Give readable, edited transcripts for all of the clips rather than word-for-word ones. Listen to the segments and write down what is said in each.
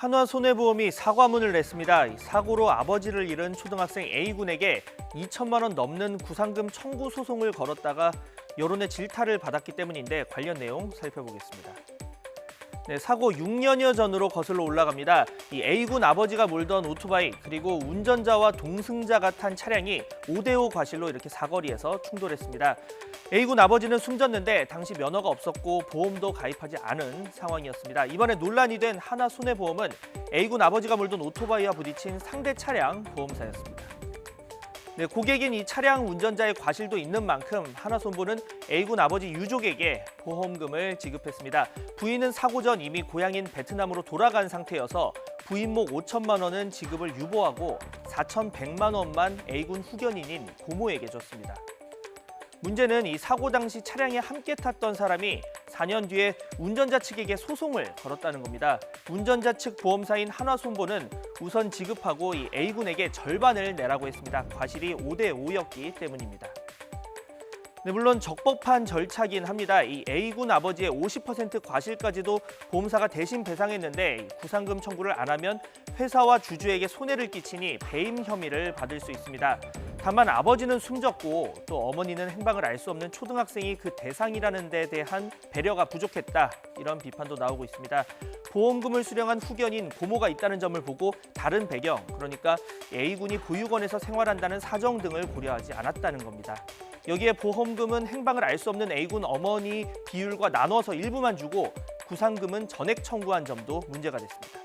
한화손해보험이 사과문을 냈습니다. 사고로 아버지를 잃은 초등학생 A군에게 2천만 원 넘는 구상금 청구 소송을 걸었다가 여론의 질타를 받았기 때문인데 관련 내용 살펴보겠습니다. 네, 사고 6년여 전으로 거슬러 올라갑니다. 이 A군 아버지가 몰던 오토바이 그리고 운전자와 동승자가 탄 차량이 5대5 과실로 이렇게 사거리에서 충돌했습니다. A군 아버지는 숨졌는데 당시 면허가 없었고 보험도 가입하지 않은 상황이었습니다. 이번에 논란이 된 하나손해보험은 A군 아버지가 몰던 오토바이와 부딪힌 상대 차량 보험사였습니다. 네, 고객인 이 차량 운전자의 과실도 있는 만큼 하나손보는 A군 아버지 유족에게 보험금을 지급했습니다. 부인은 사고 전 이미 고향인 베트남으로 돌아간 상태여서 부인목 5천만 원은 지급을 유보하고 4,100만 원만 A군 후견인인 고모에게 줬습니다. 문제는 이 사고 당시 차량에 함께 탔던 사람이 4년 뒤에 운전자 측에게 소송을 걸었다는 겁니다. 운전자 측 보험사인 하나손보는 우선 지급하고 이 A군에게 절반을 내라고 했습니다. 과실이 5대5였기 때문입니다. 네, 물론 적법한 절차긴 합니다. 이 A군 아버지의 50% 과실까지도 보험사가 대신 배상했는데 구상금 청구를 안 하면 회사와 주주에게 손해를 끼치니 배임 혐의를 받을 수 있습니다. 다만 아버지는 숨졌고 또 어머니는 행방을 알 수 없는 초등학생이 그 대상이라는 데 대한 배려가 부족했다. 이런 비판도 나오고 있습니다. 보험금을 수령한 후견인 고모가 있다는 점을 보고 다른 배경, 그러니까 A군이 보육원에서 생활한다는 사정 등을 고려하지 않았다는 겁니다. 여기에 보험금은 행방을 알 수 없는 A군 어머니 비율과 나눠서 일부만 주고 구상금은 전액 청구한 점도 문제가 됐습니다.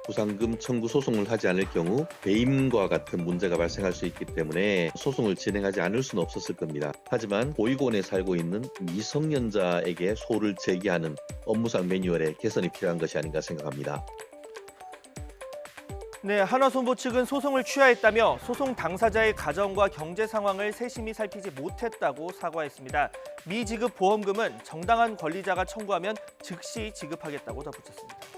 구상금 청구 소송을 하지 않을 경우 배임과 같은 문제가 발생할 수 있기 때문에 소송을 진행하지 않을 수는 없었을 겁니다. 하지만 보육원에 살고 있는 미성년자에게 소를 제기하는 업무상 매뉴얼의 개선이 필요한 것이 아닌가 생각합니다. 네, 하나손보 측은 소송을 취하했다며 소송 당사자의 가정과 경제 상황을 세심히 살피지 못했다고 사과했습니다. 미지급 보험금은 정당한 권리자가 청구하면 즉시 지급하겠다고 덧붙였습니다.